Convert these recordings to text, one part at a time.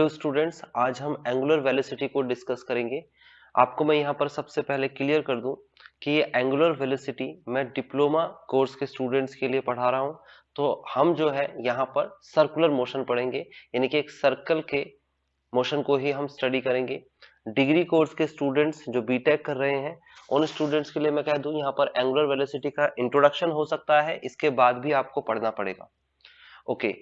Hello students, आज हम angular velocity को डिस्कस करेंगे। आपको मैं यहाँ पर सबसे पहले क्लियर कर दूं कि ये एंगुलर वेलोसिटी मैं डिप्लोमा कोर्स के स्टूडेंट्स के लिए पढ़ा रहा हूँ। तो हम जो है यहाँ पर सर्कुलर मोशन पढ़ेंगे, यानी कि एक सर्कल के मोशन को ही हम स्टडी करेंगे। डिग्री कोर्स के स्टूडेंट्स जो बीटेक कर रहे हैं, उन स्टूडेंट्स के लिए मैं कह दूं यहाँ पर एंगुलर वेलोसिटी का इंट्रोडक्शन हो सकता है, इसके बाद भी आपको पढ़ना पड़ेगा। ओके,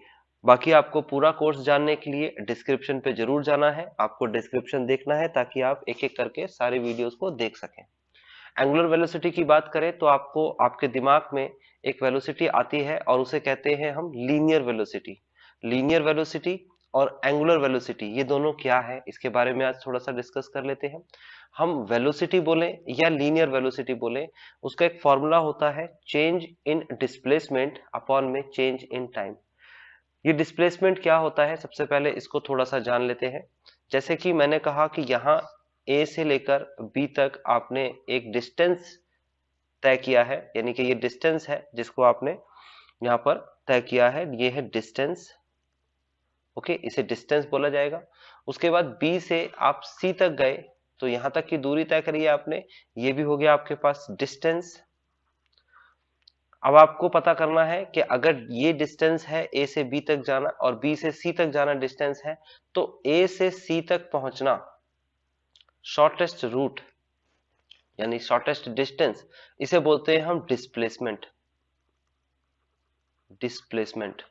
बाकी आपको पूरा कोर्स जानने के लिए डिस्क्रिप्शन पे जरूर जाना है। आपको डिस्क्रिप्शन देखना है ताकि आप एक एक करके सारे वीडियोस को देख सकें। एंगुलर वेलोसिटी की बात करें तो आपको आपके दिमाग में एक वेलोसिटी आती है और उसे कहते हैं हम लीनियर वेलोसिटी। लीनियर वेलोसिटी और एंगुलर वेलोसिटी ये दोनों क्या है, इसके बारे में आज थोड़ा सा डिस्कस कर लेते हैं। हम वेलोसिटी बोले या लीनियर वेलोसिटी बोले, उसका एक फॉर्मूला होता है चेंज इन डिस्प्लेसमेंट अपॉन में चेंज इन टाइम। ये डिस्प्लेसमेंट क्या होता है, सबसे पहले इसको थोड़ा सा जान लेते हैं। जैसे कि मैंने कहा कि यहाँ ए से लेकर बी तक आपने एक डिस्टेंस तय किया है, यानी कि ये डिस्टेंस है जिसको आपने यहाँ पर तय किया है, ये है डिस्टेंस। ओके, इसे डिस्टेंस बोला जाएगा। उसके बाद बी से आप सी तक गए तो यहाँ तक की दूरी तय करी है आपने, ये भी हो गया आपके पास डिस्टेंस। अब आपको पता करना है कि अगर ये डिस्टेंस है ए से बी तक जाना और बी से सी तक जाना डिस्टेंस है, तो ए से सी तक पहुंचना शॉर्टेस्ट रूट यानी शॉर्टेस्ट डिस्टेंस, इसे बोलते हैं हम डिस्प्लेसमेंट। डिस्प्लेसमेंट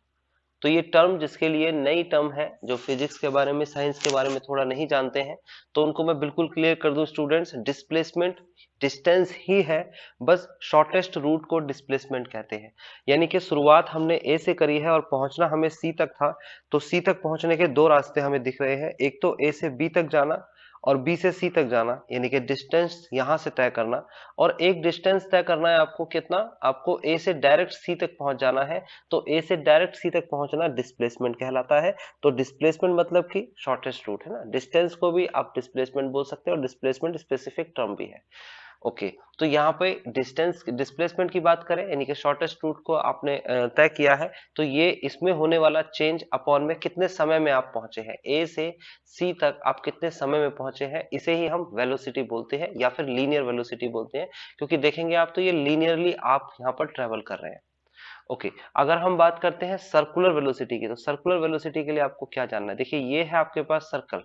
तो ये टर्म जिसके लिए नई टर्म है, जो फिजिक्स के बारे में साइंस के बारे में थोड़ा नहीं जानते हैं, तो उनको मैं बिल्कुल क्लियर कर दूं स्टूडेंट्स, डिस्प्लेसमेंट डिस्टेंस ही है, बस शॉर्टेस्ट रूट को डिस्प्लेसमेंट कहते हैं। यानी कि शुरुआत हमने ए से करी है और पहुंचना हमें सी तक था, तो सी तक पहुंचने के दो रास्ते हमें दिख रहे हैं, एक तो ए से बी तक जाना और बी से सी तक जाना, यानी कि डिस्टेंस यहां से तय करना, और एक डिस्टेंस तय करना है आपको कितना, आपको ए से डायरेक्ट सी तक पहुंच जाना है, तो ए से डायरेक्ट सी तक पहुंचना डिस्प्लेसमेंट कहलाता है। तो डिस्प्लेसमेंट मतलब कि शॉर्टेस्ट रूट है ना, डिस्टेंस को भी आप डिस्प्लेसमेंट बोल सकते हो और डिस्प्लेसमेंट स्पेसिफिक टर्म भी है। ओके, तो यहाँ पे डिस्टेंस डिस्प्लेसमेंट की बात करें, यानी कि शॉर्टेस्ट रूट को आपने तय किया है, तो ये इसमें होने वाला चेंज अपॉन में कितने समय में आप पहुंचे हैं, ए से सी तक आप कितने समय में पहुंचे हैं, इसे ही हम वेलोसिटी बोलते हैं या फिर लीनियर वेलोसिटी बोलते हैं। क्योंकि देखेंगे आप तो ये लीनियरली आप यहाँ पर ट्रेवल कर रहे हैं। ओके, अगर हम बात करते हैं सर्कुलर वेलोसिटी की, तो सर्कुलर वेलोसिटी के लिए आपको क्या जानना है। देखिए ये है आपके पास सर्कल।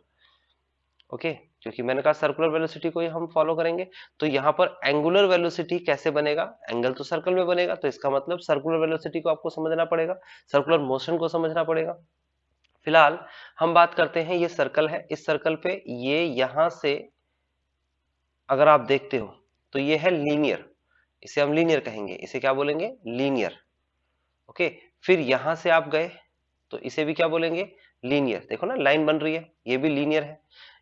ओके, क्योंकि मैंने कहा सर्कुलर वेलोसिटी को ही हम फॉलो करेंगे, तो यहाँ पर एंगुलर वेलोसिटी कैसे बनेगा, एंगल तो सर्कल में बनेगा, तो इसका मतलब सर्कुलर वेलोसिटी को आपको समझना पड़ेगा, सर्कुलर मोशन को समझना पड़ेगा। फिलहाल हम बात करते हैं, ये सर्कल है, इस सर्कल पे ये यहां से अगर आप देखते हो तो ये है लीनियर, इसे हम लीनियर कहेंगे, इसे क्या बोलेंगे, लीनियर। ओके, फिर यहां से आप गए तो इसे भी क्या बोलेंगे, लीनियर। देखो ना लाइन बन रही है, ये भी लीनियर है,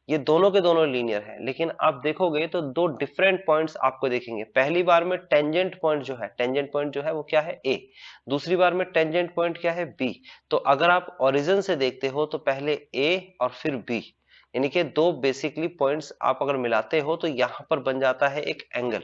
ये दोनों के दोनों लीनियर है। लेकिन आप देखोगे तो दो डिफरेंट पॉइंट्स आपको देखेंगे। पहली बार में टेंजेंट पॉइंट जो है, टेंजेंट पॉइंट जो है वो क्या है, ए। दूसरी बार में टेंजेंट पॉइंट क्या है, बी। तो अगर आप ओरिजिन से देखते हो तो पहले ए और फिर बी, यानी कि दो बेसिकली पॉइंट्स आप अगर मिलाते हो तो यहां पर बन जाता है एक एंगल,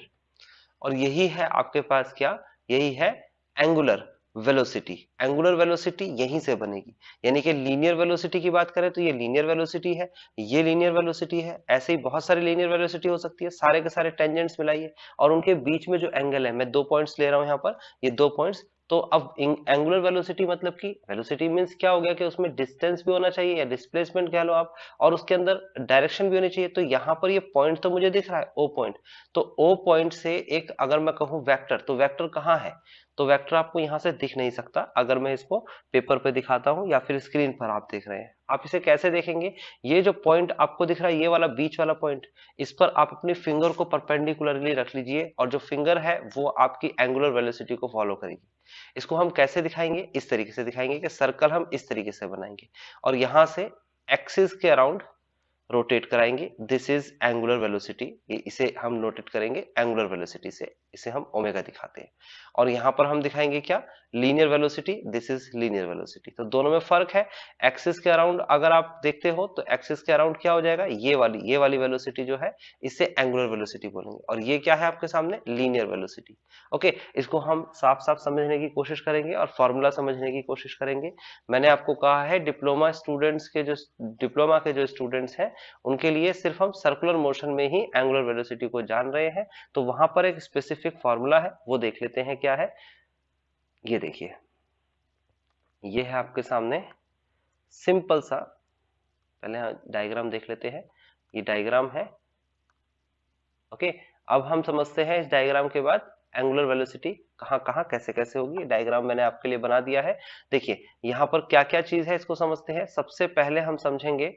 और यही है आपके पास क्या, यही है एंगुलर वेलोसिटी। एंगुलर वेलोसिटी यहीं से बनेगी, यानी कि लीनियर वेलोसिटी की बात करें तो ये लीनियर वेलोसिटी है, ये लीनियर वेलोसिटी है, ऐसे ही बहुत सारी लीनियर वेलोसिटी हो सकती है। सारे के सारे टेंजेंट्स मिलाइए और उनके बीच में जो एंगल है, मैं दो पॉइंट्स ले रहा हूं यहाँ पर, ये दो पॉइंट्स। तो अब एंगुलर वेलोसिटी मतलब कि वेलोसिटी मींस क्या हो गया कि उसमें डिस्टेंस भी होना चाहिए या डिस्प्लेसमेंट कह लो आप, और उसके अंदर डायरेक्शन भी होनी चाहिए। तो यहाँ पर ये पॉइंट तो मुझे दिख रहा है ओ पॉइंट, तो ओ पॉइंट से एक अगर मैं कहूं वेक्टर, तो वेक्टर कहाँ है, तो वेक्टर आपको यहां से दिख नहीं सकता। अगर मैं इसको पेपर पे दिखाता हूं या फिर स्क्रीन पर आप देख रहे हैं, आप इसे कैसे देखेंगे, ये जो पॉइंट आपको दिख रहा है, ये वाला बीच वाला पॉइंट, इस पर आप अपनी फिंगर को परपेंडिकुलरली रख लीजिए और जो फिंगर है वो आपकी एंगुलर वेलोसिटी को फॉलो करेगी। इसको हम कैसे दिखाएंगे, इस तरीके से दिखाएंगे कि सर्कल हम इस तरीके से बनाएंगे और यहां से एक्सिस के अराउंड रोटेट कराएंगे, दिस इज एंगुलर वेलोसिटी, इसे हम नोटेट करेंगे एंगुलर वेलोसिटी से, इसे हम ओमेगा दिखाते हैं। और यहां पर हम दिखाएंगे क्या, linear velocity, this is linear velocity. तो दोनों में फर्क है। एक्सिस के अराउंड अगर आप देखते हो तो एक्सिस के अराउंड क्या हो जाएगा, ये वाली वेलोसिटी जो है इसे एंगुलर वेलोसिटी बोलेंगे, और ये क्या है आपके सामने, लीनियर वेलोसिटी। ओके, इसको हम साफ साफ समझने की कोशिश करेंगे और फॉर्मूला समझने की कोशिश करेंगे। मैंने आपको कहा है डिप्लोमा के जो स्टूडेंट्स हैं उनके लिए सिर्फ हम सर्कुलर मोशन में ही एंगुलर वेलोसिटी को जान रहे हैं, तो वहां पर एक स्पेसिफिक फॉर्मूला है, वो देख लेते हैं क्या है। ये देखिए, ये है आपके सामने सिंपल सा, पहले डायग्राम देख लेते हैं। ये डायग्राम है। ओके, अब हम समझते हैं इस डायग्राम के बाद एंगुलर वेलोसिटी कहां कहां कैसे कैसे होगी। डायग्राम मैंने आपके लिए बना दिया है। देखिए यहां पर क्या क्या चीज है इसको समझते हैं। सबसे पहले हम समझेंगे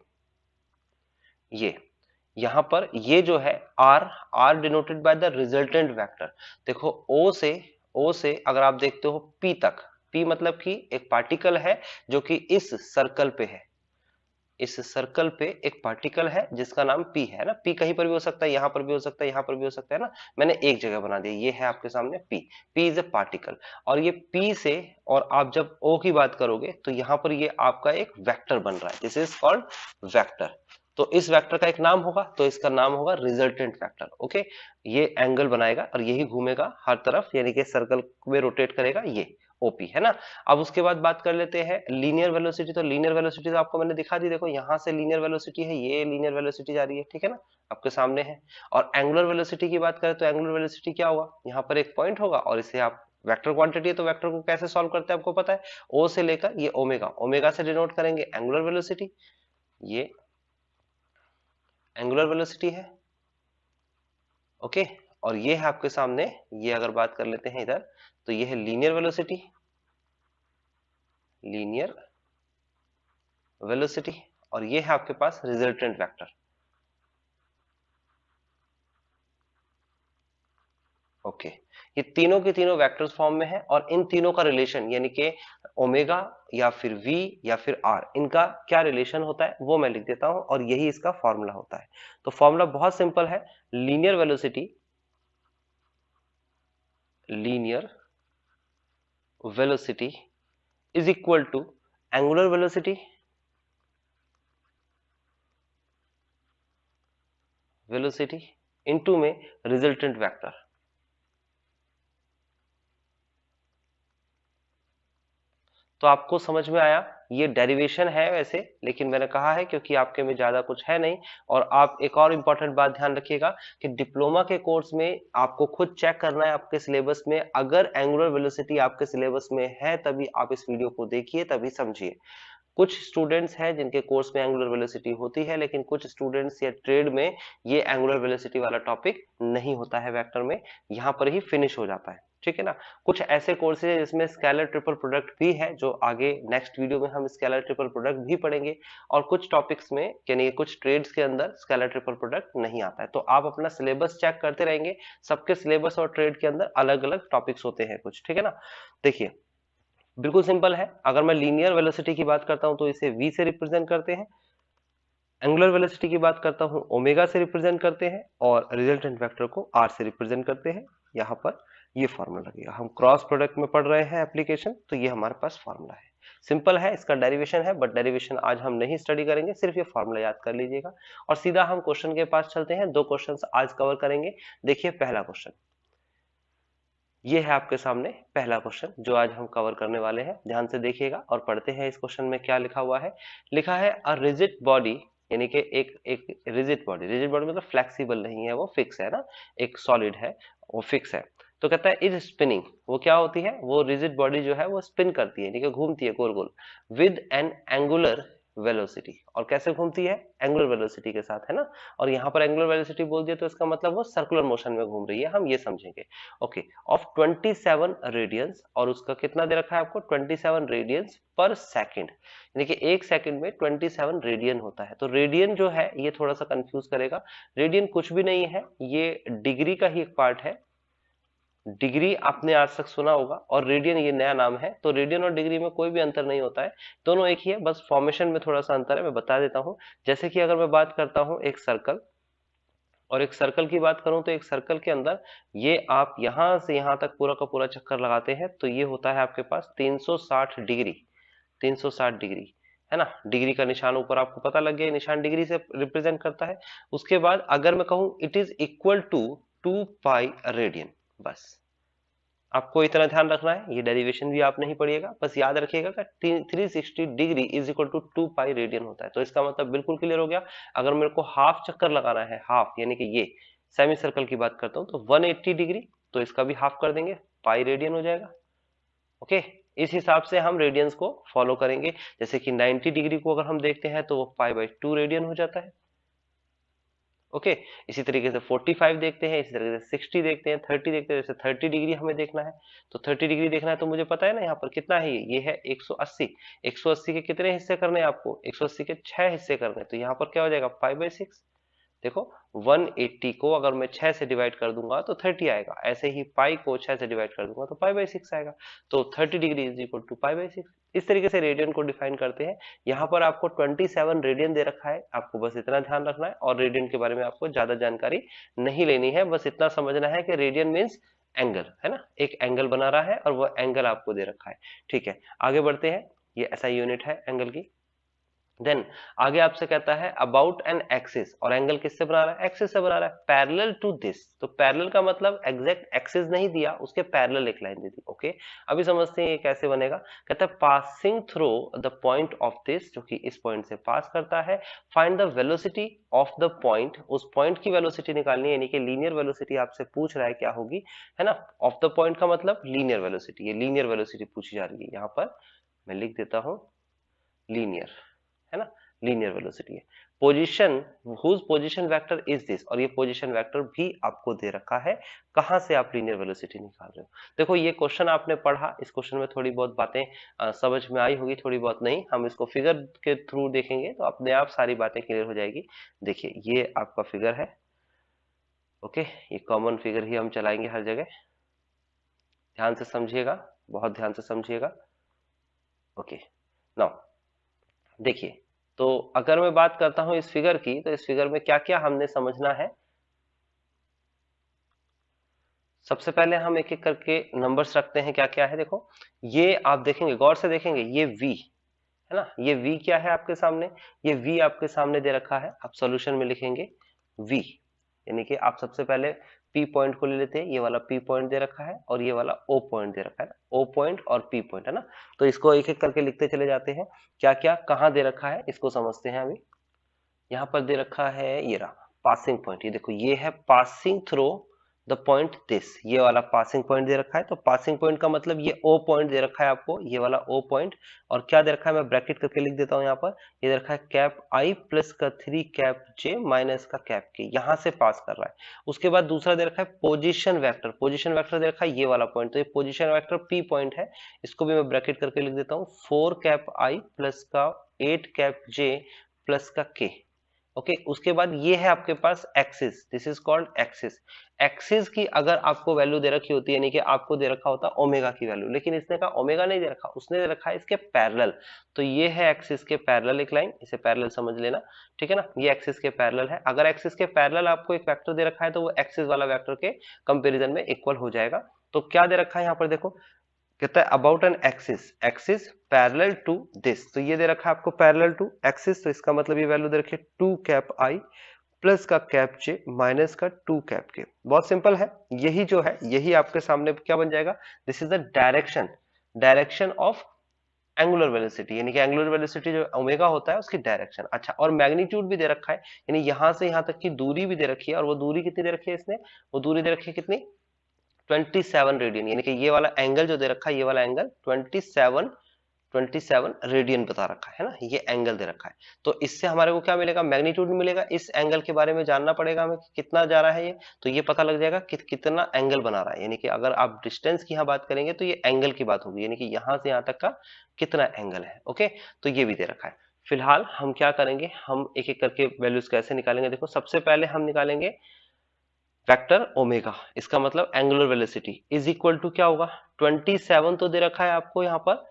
ये, यहां पर ये जो है R denoted by the resultant vector. देखो ओ से अगर आप देखते हो पी तक, पी मतलब कि एक पार्टिकल है जो कि इस सर्कल पे है, इस सर्कल पे एक पार्टिकल है जिसका नाम पी है ना। पी कहीं पर भी हो सकता है, यहां पर भी हो सकता है, यहां पर भी हो सकता है ना। मैंने एक जगह बना दिया, ये है आपके सामने P. P is a particle, और ये पी से, और आप जब ओ की बात करोगे तो यहां पर ये आपका एक वेक्टर बन रहा है, दिस इज कॉल्ड वेक्टर। तो इस वेक्टर का एक नाम होगा, तो इसका नाम होगा रिजल्टेंट वेक्टर। ओके, ये एंगल बनाएगा और यही घूमेगा हर तरफ, यानी कि सर्कल में रोटेट करेगा, ये ओपी है ना। अब उसके बाद बात कर लेते हैं लीनियर वेलोसिटी। तो लीनियर वेलोसिटी तो आपको मैंने दिखा दी, देखो यहां से लीनियर वेलोसिटी है, ये लीनियर वेलोसिटी जा रही है, ठीक है ना, आपके सामने है। और एंगुलर वेलोसिटी की बात करें तो एंगुलर वेलोसिटी क्या होगा, यहाँ पर एक पॉइंट होगा और इसे आप वेक्टर क्वांटिटी है, तो वेक्टर को कैसे सॉल्व करते हैं आपको पता है, ओ से लेकर ये ओमेगा, ओमेगा से डिनोट करेंगे एंगुलर वेलोसिटी, ये एंगुलर वेलोसिटी है। ओके, और ये है आपके सामने, ये अगर बात कर लेते हैं इधर, तो ये है लीनियर वेलोसिटी, लीनियर वेलोसिटी, और ये है आपके पास रिजल्टेंट वेक्टर। ओके, ये तीनों के तीनों वेक्टर्स फॉर्म में है, और इन तीनों का रिलेशन यानी कि ओमेगा या फिर वी या फिर आर, इनका क्या रिलेशन होता है वो मैं लिख देता हूं, और यही इसका फॉर्मूला होता है। तो फॉर्मूला बहुत सिंपल है, linear velocity, linear velocity is equal to angular velocity, velocity into में रिजल्टेंट वेक्टर। तो आपको समझ में आया, ये डेरिवेशन है वैसे, लेकिन मैंने कहा है क्योंकि आपके में ज्यादा कुछ है नहीं। और आप एक और इंपॉर्टेंट बात ध्यान रखिएगा कि डिप्लोमा के कोर्स में आपको खुद चेक करना है आपके सिलेबस में, अगर एंगुलर वेलोसिटी आपके सिलेबस में है तभी आप इस वीडियो को देखिए, तभी समझिए। कुछ स्टूडेंट्स हैं जिनके कोर्स में एंगुलर वेलोसिटी होती है, लेकिन कुछ स्टूडेंट्स या ट्रेड में ये एंगुलर वेलोसिटी वाला टॉपिक नहीं होता है वेक्टर में, यहाँ पर ही फिनिश हो जाता है, ठीक है ना। कुछ ऐसे कोर्सेज जिसमें स्केलर ट्रिपल प्रोडक्ट भी है, जो आगे नेक्स्ट वीडियो में हम स्केलर ट्रिपल प्रोडक्ट भी पढ़ेंगे, और कुछ टॉपिक्स में यानी कुछ ट्रेड्स के अंदर स्केलर ट्रिपल प्रोडक्ट नहीं आता है। तो आप अपना सिलेबस चेक करते रहेंगे, सबके सिलेबस और ट्रेड के अंदर अलग अलग टॉपिक्स होते हैं कुछ, ठीक है ना। देखिए बिल्कुल सिंपल है, अगर मैं लीनियर वेलोसिटी की बात करता हूं तो इसे v से रिप्रेजेंट करते हैं, एंगुलर वेलोसिटी की बात करता हूं ओमेगा से रिप्रेजेंट करते हैं, और रिजल्टेंट वेक्टर को r से रिप्रेजेंट करते हैं। यहां पर ये फॉर्मूला लगेगा, हम क्रॉस प्रोडक्ट में पढ़ रहे हैं एप्लीकेशन, तो ये हमारे पास फॉर्मूला है। सिंपल है, इसका डेरिवेशन है, बट डेरिवेशन आज हम नहीं स्टडी करेंगे, सिर्फ ये फॉर्मूला याद कर लीजिएगा। और सीधा हम क्वेश्चन के पास चलते हैं, दो क्वेश्चन आज कवर करेंगे। देखिए पहला क्वेश्चन, ये है आपके सामने पहला क्वेश्चन जो आज हम कवर करने वाले हैं, ध्यान से देखिएगा और पढ़ते हैं इस क्वेश्चन में क्या लिखा हुआ है। लिखा है अ रिजिड बॉडी, यानी कि एक रिजिड बॉडी, रिजिड बॉडी मतलब फ्लेक्सिबल नहीं है, वो फिक्स है ना, एक सॉलिड है वो फिक्स है। तो कहता है इज स्पिनिंग, वो क्या होती है, वो रिजिड बॉडी जो है वो स्पिन करती है, यानी कि घूमती है गोल गोल, विद एन एंगुलर वेलोसिटी, और कैसे घूमती है, एंगुलर वेलोसिटी के साथ, है ना। और यहाँ पर एंगुलर वेलोसिटी बोल दिया तो इसका मतलब वो सर्कुलर मोशन में घूम रही है, हम ये समझेंगे। ओके, ऑफ 27 रेडियंस, और उसका कितना दे रखा है आपको, 27 रेडियंस पर सेकंड, यानी कि एक सेकंड में 27 रेडियन होता है। तो रेडियन जो है ये थोड़ा सा कंफ्यूज करेगा, रेडियन कुछ भी नहीं है, ये डिग्री का ही एक पार्ट है, डिग्री आपने आज तक सुना होगा और रेडियन ये नया नाम है। तो रेडियन और डिग्री में कोई भी अंतर नहीं होता है, दोनों एक ही है, बस फॉर्मेशन में थोड़ा सा अंतर है, मैं बता देता हूँ। जैसे कि अगर मैं बात करता हूँ एक सर्कल, और एक सर्कल की बात करूं तो एक सर्कल के अंदर ये आप यहां से यहां तक पूरा का पूरा चक्कर लगाते हैं तो ये होता है आपके पास 360 डिग्री, 360 डिग्री, है ना। डिग्री का निशान ऊपर आपको पता लग गया, निशान डिग्री से रिप्रेजेंट करता है। उसके बाद अगर मैं कहूं it is equal to 2 pi radian, बस आपको इतना ध्यान रखना है, ये डेरिवेशन भी आप नहीं पढ़िएगा, बस याद रखिएगा कि 360 degree is equal to 2 pi radian होता है। तो इसका मतलब बिल्कुल क्लियर हो गया। अगर मेरे को हाफ चक्कर लगाना है, हाफ यानी कि ये सेमी सर्कल की बात करता हूं तो 180 डिग्री, तो इसका भी हाफ कर देंगे, पाई रेडियन हो जाएगा। ओके, इस हिसाब से हम रेडियंस को फॉलो करेंगे। जैसे कि 90 डिग्री को अगर हम देखते हैं तो वो पाई बाई 2 रेडियन हो जाता है। ओके, इसी तरीके से 45 देखते हैं, इसी तरीके से 60 देखते हैं, 30 देखते हैं। जैसे 30 डिग्री हमें देखना है तो 30 डिग्री देखना है तो मुझे पता है ना यहाँ पर कितना है, ये है 180। 180 के कितने हिस्से करने हैं आपको, 180 के 6 हिस्से करने हैं, तो यहाँ पर क्या हो जाएगा 5/6। देखो 180 को अगर मैं 6 से डिवाइड कर दूंगा तो 30 आएगा, ऐसे ही पाई को 6 से डिवाइड कर दूंगा तो पाई/6 आएगा। तो 30 डिग्री इज इक्वल टू पाई/6। इस तरीके से रेडियन को डिफाइन करते हैं। यहाँ पर आपको 27 रेडियन दे रखा है, आपको बस इतना ध्यान रखना है, और रेडियन के बारे में आपको ज्यादा जानकारी नहीं लेनी है, बस इतना समझना है कि रेडियन मीन्स एंगल, है ना, एक एंगल बना रहा है और वो एंगल आपको दे रखा है। ठीक है, आगे बढ़ते हैं, ये ऐसा यूनिट है एंगल की। देन आगे आपसे कहता है अबाउट एन एक्सिस, और एंगल किससे बना रहा है, एक्सिस से बना रहा है, पैरेलल टू दिस। तो पैरेलल का मतलब एग्जैक्ट एक्सिस नहीं दिया, उसके पैरेलल एक लाइन दे दी। ओके, अभी समझते हैं ये कैसे बनेगा। कहता है passing through the point of this, जो कि इस पॉइंट से पास करता है, find the velocity of the point, उस पॉइंट की वेलोसिटी निकालनी है, यानी कि लीनियर वेलोसिटी आपसे पूछ रहा है क्या होगी, है ना। ऑफ द पॉइंट का मतलब लीनियर वेलोसिटी, ये लीनियर वेलोसिटी पूछी जा रही है। यहाँ पर मैं लिख देता हूं लीनियर, है ना, लीनियर वेलोसिटी है। Position, whose position vector is this, और ये पोजीशन वेक्टर भी आपको दे रखा है, कहां से आप लीनियर वेलोसिटी निकाल रहे हो। देखो ये क्वेश्चन आपने पढ़ा, इस क्वेश्चन में थोड़ी बहुत बातें समझ में आई होगी, थोड़ी बहुत नहीं, हम इसको फिगर के थ्रू देखेंगे तो अपने आप सारी बातें क्लियर हो जाएगी। देखिए ये आपका फिगर है, ओके, ये कॉमन फिगर ही हम चलाएंगे हर जगह, ध्यान से समझिएगा, बहुत ध्यान से समझिएगा। ओके, नाउ देखिए, तो अगर मैं बात करता हूं इस फिगर की, तो इस फिगर में क्या क्या हमने समझना है। सबसे पहले हम एक एक करके नंबर्स रखते हैं, क्या क्या है देखो। ये आप देखेंगे, गौर से देखेंगे, ये v है ना, ये v क्या है आपके सामने, ये v आपके सामने दे रखा है, आप सॉल्यूशन में लिखेंगे v, यानी कि आप सबसे पहले P पॉइंट को ले लेते हैं, ये वाला P पॉइंट दे रखा है और ये वाला O पॉइंट दे रखा है, O पॉइंट और P पॉइंट, है ना। तो इसको एक एक करके लिखते चले जाते हैं, क्या क्या कहाँ दे रखा है इसको समझते हैं अभी। यहाँ पर दे रखा है ये रहा पासिंग पॉइंट, ये देखो ये है passing through the point this, ये वाला पासिंग पॉइंट दे रखा है। तो पासिंग पॉइंट का मतलब ये ओ पॉइंट दे रखा है आपको, ये वाला ओ पॉइंट, और क्या दे रखा है मैं ब्रैकेट करके लिख देता हूँ यहाँ पर, ये दे रखा है कैप आई प्लस का 3 कैप जे माइनस का कैप के, यहाँ से पास कर रहा है। उसके बाद दूसरा दे रखा है पोजिशन वैक्टर, पोजिशन वैक्टर दे रखा है ये वाला पॉइंट, तो ये पोजिशन वैक्टर पी पॉइंट है, इसको भी मैं ब्रैकेट करके लिख देता हूँ 4 कैप आई प्लस का 8 कैप जे प्लस का के। ओके, उसके बाद ये है आपके पास axis, this is called axis. Axis की अगर आपको वैल्यू दे रखी होती है, यानी कि आपको दे रखा होता ओमेगा की वैल्यू, लेकिन इसने कहा ओमेगा नहीं दे रखा, उसने दे रखा है इसके पैरेलल। तो ये है एक्सिस के पैरेलल एक लाइन, इसे पैरेलल समझ लेना, ठीक है ना, ये एक्सिस के पैरेलल है। अगर एक्सिस के पैरेलल आपको एक वेक्टर दे रखा है तो वो एक्सिस वाला वेक्टर के कंपेरिजन में इक्वल हो जाएगा। तो क्या दे रखा है यहाँ पर देखो, कहता है about an axis, axis parallel to this, तो ये दे रखा है आपको पैरेलल टू एक्सिस, तो इसका मतलब ये वैल्यू दे रखी है 2 कैप आई प्लस का कैप जे माइनस का 2 कैप के। बहुत सिंपल है, यही जो है यही आपके सामने क्या बन जाएगा, this is the direction, direction of angular velocity, यानी कि एंगुलर वेलोसिटी जो ओमेगा होता है उसकी डायरेक्शन। अच्छा, और मैग्नीट्यूड भी दे रखा है, यानी यहां से यहां तक की दूरी भी दे रखी है, और वो दूरी कितनी दे रखी है इसने, वो दूरी दे रखी है कितनी 27 रेडियन, यानी कि ये वाला एंगल जो दे रखा है, ये वाला एंगल 27 रेडियन बता रखा है ना, ये एंगल दे रखा है। तो इससे हमारे को क्या मिलेगा, मैग्नीट्यूड मिलेगा। इस एंगल के बारे में जानना पड़ेगा हमें कि कितना जा रहा है ये, तो ये पता लग जाएगा कि कितना एंगल बना रहा है, यानी कि अगर आप डिस्टेंस की यहाँ बात करेंगे तो ये एंगल की बात होगी, यानी कि यहाँ से यहाँ तक का कितना एंगल है। ओके, तो ये भी दे रखा है। फिलहाल हम क्या करेंगे, हम एक एक करके वैल्यूज कैसे निकालेंगे, देखो सबसे पहले हम निकालेंगे वेक्टर ओमेगा, इसका मतलब angular velocity is equal to क्या होगा, 27 तो दे रखा है आपको यहाँ पर,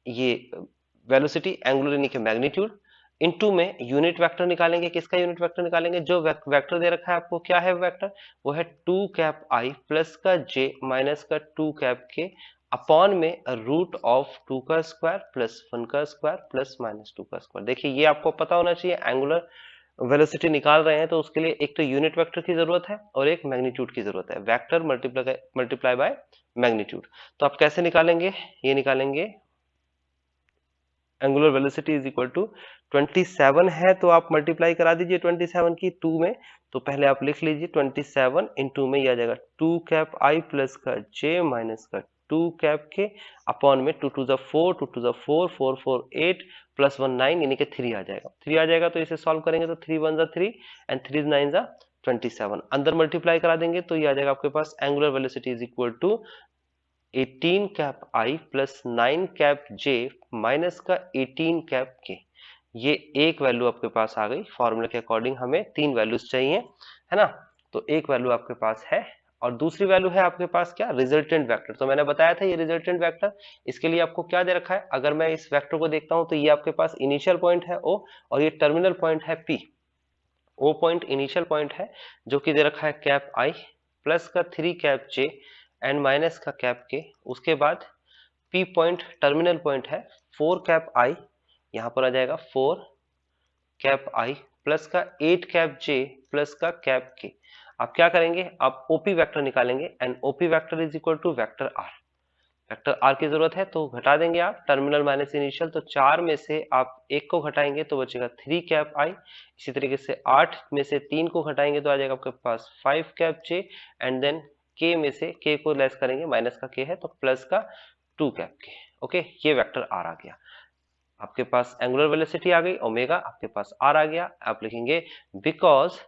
ये वेलोसिटी एंगुलर यानी कि मैग्नीट्यूड, इनटू में यूनिट वेक्टर निकालेंगे। किसका यूनिट वेक्टर निकालेंगे, जो वेक्टर दे रखा है आपको, क्या है वेक्टर, वो है 2 कैप आई प्लस का जे माइनस का 2 कैप के अपॉन में रूट ऑफ 2 का स्क्वायर प्लस 1 का स्क्वायर प्लस माइनस 2 का स्क्वायर। देखिए ये आपको पता होना चाहिए, एंगुलर वेलोसिटी निकाल रहे हैं तो उसके लिए एक तो यूनिट वेक्टर की जरूरत है और एक मैग्नीट्यूड की जरूरत है, वेक्टर मल्टीप्लाई बाय मैग्नीट्यूड। तो आप कैसे निकालेंगे, ये निकालेंगे angular velocity is equal to 27 है तो आप मल्टीप्लाई करा दीजिए 27 की 2 में, तो पहले आप लिख लीजिए 27 इंटू में ये आ जाएगा 2 कैप आई प्लस का जे माइनस का 2 कैप के अपॉन में 2 to the 4 2 to the 4 4 4 8 plus 1 9 यानी कि 3 आ जाएगा। 3 आ जाएगा तो इसे सॉल्व करेंगे तो 3 1 जा 3 एंड 3 9 जा 27, अंदर मल्टीप्लाई करा देंगे तो ये आ जाएगा आपके पास angular velocity is equal to 18 cap I plus 9 cap J minus का 18 कैप के। ये एक वैल्यू आपके पास आ गई, फॉर्मूला के अकॉर्डिंग हमें 3 वैल्यूज चाहिए, है ना। तो एक वैल्यू आपके पास है और दूसरी वैल्यू है आपके पास क्या, रिजल्टेंट वेक्टर। तो मैंने बताया था ये रिजल्टेंट वेक्टर, इसके लिए आपको क्या दे रखा है, अगर मैं इस वेक्टर को देखता हूं तो ये आपके पास इनिशियल पॉइंट है ओ और ये टर्मिनल पॉइंट है P. O point initial point है जो कि दे रखा है कैप आई प्लस का 3 कैप जे एंड माइनस का कैप के, उसके बाद पी पॉइंट टर्मिनल पॉइंट है 4 कैप आई, यहां पर आ जाएगा 4 कैप आई प्लस का 8 कैप जे प्लस का कैप के। आप क्या करेंगे, आप ओपी वेक्टर निकालेंगे and OP vector is equal to vector R. Vector R की जरूरत है तो घटा देंगे आप, टर्मिनल माइनस इनिशियल, तो 4 में से आप 1 को घटाएंगे तो बचेगा 3 कैप आई, इसी तरीके से 8 में से 3 को घटाएंगे तो आ जाएगा आपके पास 5 कैप जे एंड देन के में से के को लेस करेंगे, माइनस का के है तो प्लस का 2 कैप के। ओके, ये वेक्टर आर आ गया आपके पास, एंगुलर वेलोसिटी आ गई ओमेगा, आपके पास आर आ गया। आप लिखेंगे because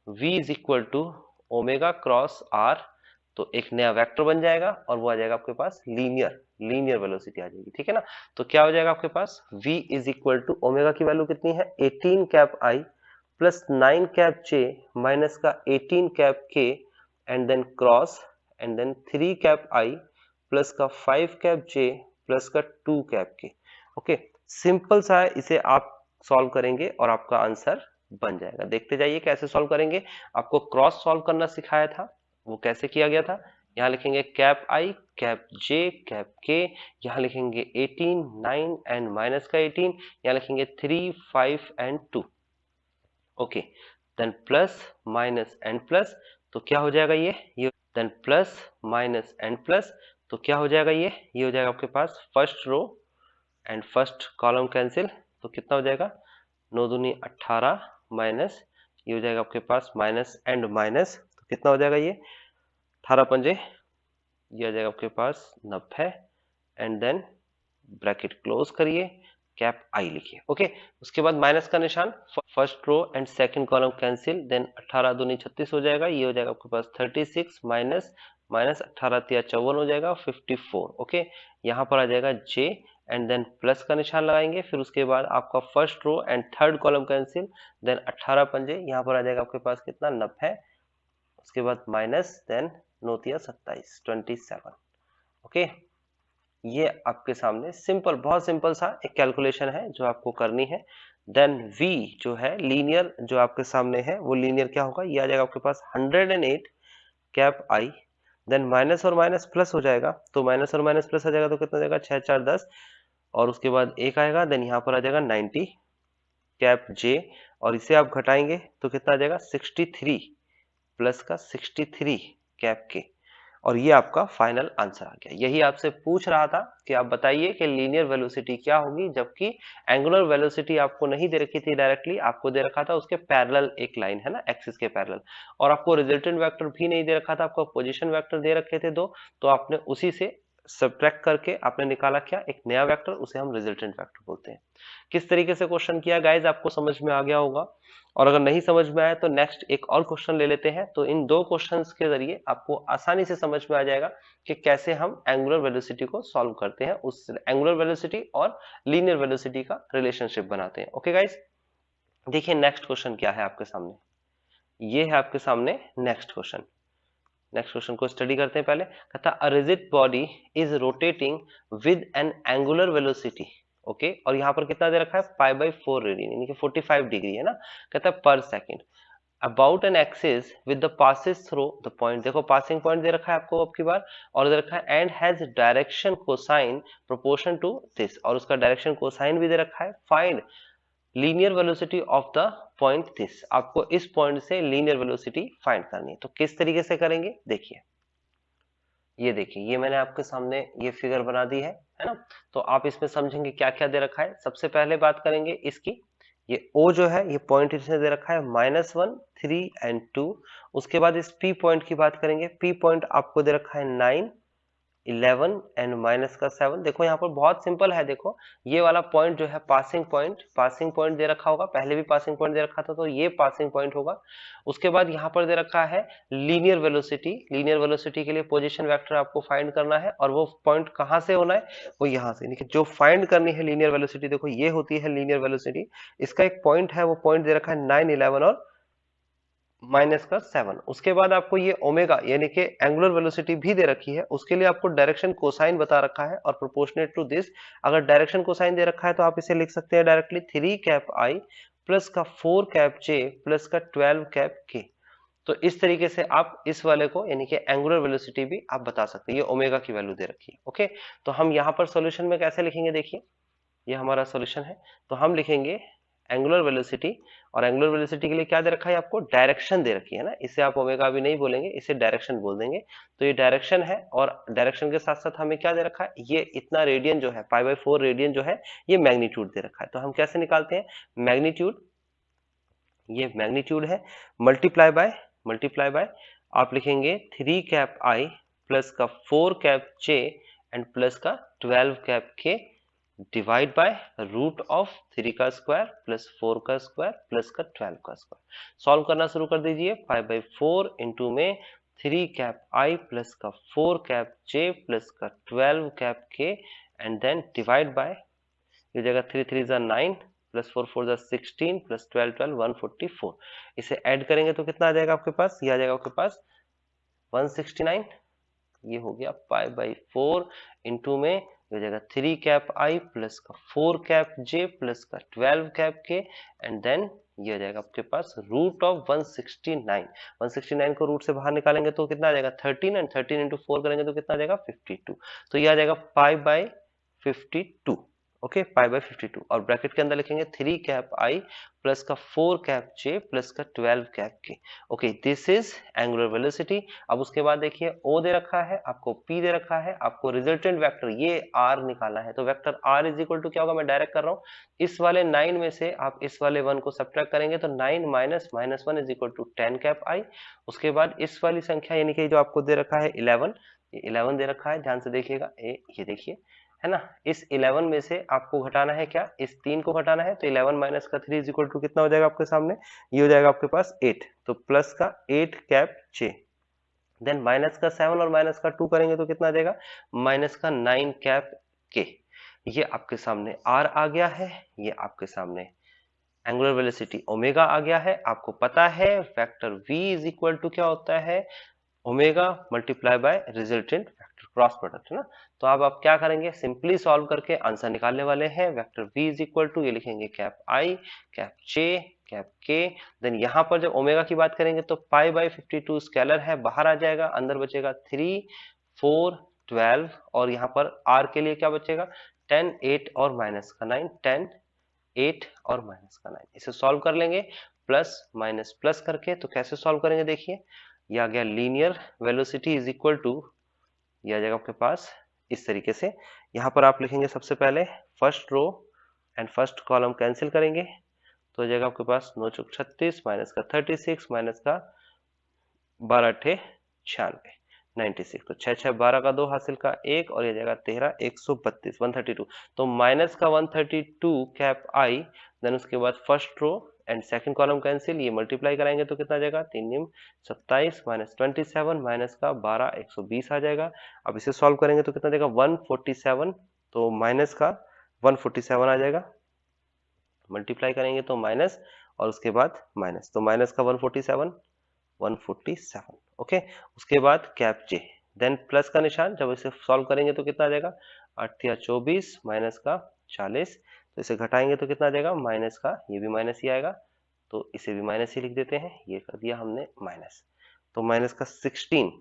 v is equal to omega cross R, तो एक नया वेक्टर बन जाएगा और वो आ जाएगा आपके पास लीनियर वेलोसिटी आ जाएगी, ठीक है ना। तो क्या हो जाएगा आपके पास, v is equal to omega की वैल्यू कितनी है 18 cap I plus 9 cap J minus का 18 cap K and then cross and then 3 cap I plus का 5 कैप जे प्लस का 2 कैप के। ओके, सिंपल सा है, इसे आप सॉल्व करेंगे और आपका आंसर बन जाएगा। देखते जाइए कैसे सॉल्व करेंगे, आपको क्रॉस सॉल्व करना सिखाया था, वो कैसे किया गया था। यहाँ लिखेंगे cap I cap J cap के, यहाँ लिखेंगे 18 9 एंड माइनस का 18, यहाँ लिखेंगे 3 5 and 2। Okay, then plus minus and plus, तो क्या हो जाएगा ये then plus minus and plus, तो क्या हो जाएगा ये हो जाएगा आपके पास first row and first column cancel, तो कितना हो जाएगा 9 दूनी 18 माइनस, ये हो जाएगा आपके पास माइनस एंड माइनस, तो कितना हो जाएगा ये 18 पंजे, ये आ जाएगा आपके पास 90 एंड देन ब्रैकेट क्लोज करिए, कैप आई लिखिए। ओके, उसके बाद माइनस का निशान, first row and second column cancel, then 18 दूनी 36 हो जाएगा, ये हो जाएगा आपके पास 36 माइनस माइनस 18 तिया 54 हो जाएगा 54। ओके, यहाँ पर आ जाएगा जे एंड देन प्लस का निशान लगाएंगे, फिर उसके बाद आपका first row and third column cancel, then 18 पंजे, यहाँ पर आ जाएगा आपके पास कितना 90, उसके बाद माइनस देन 9 तिया 27 27। ओके, ये आपके सामने सिंपल, बहुत सिंपल सा एक कैलकुलेशन है जो आपको करनी है। देन v जो है लीनियर, जो आपके सामने है वो लीनियर क्या होगा, ये आ जाएगा आपके पास 108 कैप आई, देन माइनस और माइनस प्लस हो जाएगा, तो माइनस और माइनस प्लस आ जाएगा तो कितना हो जाएगा 6 4 10, और उसके बाद एक आएगा, देन यहाँ पर आ जाएगा 90 कैप जे, और इसे आप घटाएंगे तो कितना आ जाएगा 63 प्लस का 63 कैप के, और ये आपका फाइनल आंसर आ गया। यही आपसे पूछ रहा था कि आप बताइए कि लीनियर वेलोसिटी क्या होगी, जबकि एंगुलर वेलोसिटी आपको नहीं दे रखी थी डायरेक्टली, आपको दे रखा था उसके पैरेलल एक लाइन है ना, एक्सिस के पैरेलल, और आपको रिजल्टेंट वेक्टर भी नहीं दे रखा था, आपको पोजीशन वेक्टर दे रखे थे दो, तो आपने उसी से सब्ट्रैक्ट करके आपने निकाला क्या, एक नया वेक्टर, उसे हम रिजल्टेंट वेक्टर बोलते हैं। किस तरीके से क्वेश्चन किया गाइज आपको समझ में आ गया होगा, और अगर नहीं समझ में आया तो नेक्स्ट एक और क्वेश्चन ले लेते हैं। तो इन दो क्वेश्चंस के जरिए आपको आसानी से समझ में आ जाएगा कि कैसे हम एंगुलर वेलोसिटी को सॉल्व करते हैं, उस एंगुलर वेलोसिटी और लीनियर वेलोसिटी का रिलेशनशिप बनाते हैं। ओके गाइस, देखिए नेक्स्ट क्वेश्चन क्या है आपके सामने, ये है आपके सामने नेक्स्ट क्वेश्चन। नेक्स्ट क्वेश्चन को स्टडी करते हैं पहले। कहता a rigid body is rotating with N angular velocity, okay, और यहाँ पर कितना दे रखा है, π/4 रेडियन, यानी कि 45 डिग्री है ना। कहता है पर second about an axis with the passes through the point, देखो पासिंग पॉइंट दे रखा है आपको अब की बार, और दे रखा है and has direction cosine proportion to this, और उसका डायरेक्शन कोसाइन भी दे रखा है। Find linear velocity of the point this, आपको इस पॉइंट से लीनियर वेलोसिटी फाइंड करनी है। तो किस तरीके से करेंगे देखिए, ये देखिए, ये मैंने आपके सामने ये फिगर बना दी है ना। तो आप इसमें समझेंगे क्या क्या दे रखा है। सबसे पहले बात करेंगे इसकी, ये O जो है ये पॉइंट इसने दे रखा है -1, 3 एंड 2। उसके बाद इस P पॉइंट की बात करेंगे। P पॉइंट आपको दे रखा है 9, 11 एंड -7। देखो यहाँ पर बहुत सिंपल है, देखो ये वाला पॉइंट जो है पासिंग पॉइंट दे रखा होगा, पहले भी पासिंग पॉइंट दे रखा था, तो ये पासिंग पॉइंट होगा। उसके बाद यहाँ पर दे रखा है लीनियर वेलोसिटी के लिए पोजीशन वेक्टर आपको फाइंड करना है, और वो पॉइंट कहाँ से होना है, वो यहाँ से, यानी जो फाइंड करनी है लीनियर वेलोसिटी, देखो ये होती है लीनियर वेलोसिटी। इसका एक पॉइंट है, वो पॉइंट दे रखा है 9, 11 और -7। उसके बाद आपको ये ओमेगा यानी कि एंगुलर वेलोसिटी भी दे रखी है, उसके लिए आपको डायरेक्शन कोसाइन बता रखा है, और प्रोपोर्शनेट टू दिस। अगर डायरेक्शन कोसाइन दे रखा है तो आप इसे लिख सकते हैं डायरेक्टली 3 कैप आई प्लस का 4 कैप जे प्लस का 12 कैप के। तो इस तरीके से आप इस वाले को यानी कि एंगुलर वेलोसिटी भी आप बता सकते हैं। ये ओमेगा की वैल्यू दे रखी है, ओके। तो हम यहाँ पर सॉल्यूशन में कैसे लिखेंगे देखिए, ये हमारा सॉल्यूशन है। तो हम लिखेंगे एंगुलर वेलोसिटी, और एंगुलर वेलोसिटी के लिए क्या दे रखा है आपको, डायरेक्शन दे रखी है ना। इसे आप ओमेगा भी नहीं बोलेंगे, इसे डायरेक्शन बोल देंगे। तो ये डायरेक्शन है, और डायरेक्शन के साथ साथ हमें क्या दे रखा है, ये इतना रेडियन जो है π/4 रेडियन जो है, ये मैग्नीट्यूड दे रखा है। तो हम कैसे निकालते हैं मैग्नीट्यूड, ये मैग्नीट्यूड है मल्टीप्लाई बाय आप लिखेंगे 3 कैप आई प्लस का 4 कैप जे एंड प्लस का 12 कैप के डिवाइड बाय रूट ऑफ 3 का स्क्वायर प्लस 4 का स्क्वायर प्लस का 12 का स्क्वायर। सॉल्व करना शुरू कर दीजिए। 5/4 इंटू में 3 कैप आई प्लस का 4 कैप जे प्लस का 12 cap K and then divide by, ये जगह 3 3 जा 9 प्लस 4 4 जा 16 प्लस 12 12 144। इसे ऐड करेंगे तो कितना आ जाएगा आपके पास, ये आ जाएगा आपके पास 169। ये हो गया π/4 इंटू में हो जाएगा 3 कैप आई प्लस का 4 कैप जे प्लस का 12 कैप के एंड देन ये हो जाएगा आपके पास रूट ऑफ 169। 169 को रूट से बाहर निकालेंगे तो कितना आ जाएगा 13, एंड 13 इंटू 4 करेंगे तो कितना आ जाएगा 52। तो ये आ जाएगा π/52, ओके, π/52। और ब्रैकेट के अंदर लिखेंगे 3 कैप आई प्लस का 4 कैप जे प्लस का 12 कैप के, okay, this is angular velocity. अब उसके बाद देखिए ओ दे रखा है आपको, पी दे रखा है आपको, रिजल्टेंट वेक्टर ये आर निकालना है। तो vector R is equal to क्या होगा, मैं डायरेक्ट कर रहा हूँ, इस वाले 9 में से आप इस वाले 1 को सब्ट्रैक्ट करेंगे तो 9 minus -1 is equal to 10 cap I. उसके बाद इस वाली संख्या यानी कि जो आपको दे रखा है 11, ये 11 दे रखा है, ध्यान से देखिएगा, ये देखिए है ना। इस 11 में से आपको घटाना है क्या, इस 3 को घटाना है। तो 11 माइनस का 3 इज इक्वल टू कितना हो जाएगा आपके सामने, ये हो जाएगा आपके पास 8। तो प्लस का 8 कैप जे, देन माइनस का 7 और माइनस का 2 करेंगे तो कितना आ जाएगा माइनस का 9 कैप के। ये आपके सामने आर आ गया है, ये आपके सामने एंगुलर वेलोसिटी ओमेगा आ गया है। आपको पता है vector v is equal to क्या होता है, omega multiply by resultant vector, cross product है ना। तो अब आप क्या करेंगे, सिंपली सॉल्व करके आंसर निकालने वाले हैं। Vector v is equal to ये लिखेंगे cap I cap J cap K, then यहाँ पर जब ओमेगा की बात करेंगे तो π/52 स्केलर है, बाहर आ जाएगा, अंदर बचेगा 3 4 12, और यहाँ पर r के लिए क्या बचेगा 10 8 और माइनस का 9, 10 8 और माइनस का 9। इसे सॉल्व कर लेंगे प्लस माइनस प्लस करके। तो कैसे सॉल्व करेंगे देखिए, ये आ गया linear velocity is equal to, ये आ जाएगा आपके पास इस तरीके से। यहाँ पर आप लिखेंगे सबसे पहले first row and first column cancel करेंगे, तो हो जाएगा आपके पास 9 चौक 36 माइनस का 36 माइनस का 12 8 96 96। तो 6 6 12 का 2 हासिल का 1, और ये जाएगा 13 132 132। तो माइनस का 132 कैप आई, देन उसके बाद first row and second column cancel, ये मल्टीप्लाई कराएंगे तो कितना आ जाएगा 3 27 माइनस 27 माइनस का 12 120 आ जाएगा। अब इसे सॉल्व करेंगे तो कितना देगा 147, तो माइनस का 147 आ जाएगा, मल्टीप्लाई करेंगे तो माइनस और उसके बाद माइनस, तो माइनस का 147 147। ओके, उसके बाद कैप जे, देन प्लस का निशान, जब इसे सॉल्व करेंगे तो कितना आ जाएगा, 8 या 24 माइनस का 40, तो इसे घटाएंगे तो कितना आ जाएगा, माइनस का, ये भी माइनस ही आएगा, तो इसे भी माइनस ही लिख देते हैं, ये कर दिया हमने माइनस, तो माइनस का 16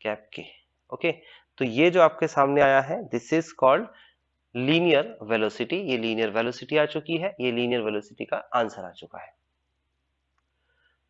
कैप के। ओके, तो ये जो आपके सामने आया है, this is called linear velocity, ये लीनियर वेलोसिटी आ चुकी है, ये लीनियर वेलोसिटी का आंसर आ चुका है।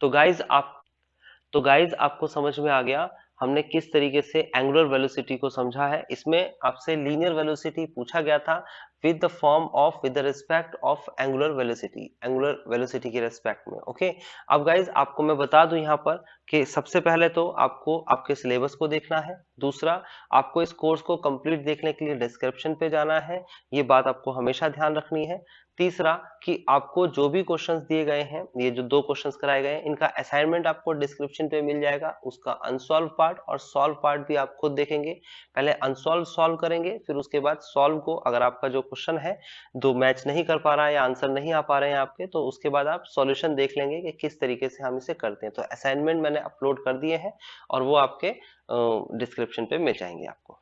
तो गाइज आपको समझ में आ गया हमने किस तरीके से एंगुलर वेलोसिटी को समझा है। इसमें आपसे लीनियर वेलोसिटी पूछा गया था with the form of, with the respect of angular velocity के रिस्पेक्ट में। ओके, अब गाइज आपको मैं बता दूं यहाँ पर कि सबसे पहले तो आपको आपके सिलेबस को देखना है, दूसरा आपको इस कोर्स को कंप्लीट देखने के लिए डिस्क्रिप्शन पे जाना है, ये बात आपको हमेशा ध्यान रखनी है। तीसरा कि आपको जो भी क्वेश्चंस दिए गए हैं, ये जो 2 क्वेश्चंस कराए गए हैं, इनका असाइनमेंट आपको डिस्क्रिप्शन पे मिल जाएगा, उसका अनसॉल्व पार्ट और सॉल्व पार्ट भी आप खुद देखेंगे। पहले अनसॉल्व सॉल्व करेंगे, फिर उसके बाद सॉल्व को, अगर आपका जो क्वेश्चन है दो मैच नहीं कर पा रहा है या आंसर नहीं आ पा रहे हैं आपके, तो उसके बाद आप सॉल्यूशन देख लेंगे कि किस तरीके से हम इसे करते हैं। तो असाइनमेंट मैंने अपलोड कर दिए हैं और वो आपके डिस्क्रिप्शन पे मिल जाएंगे आपको।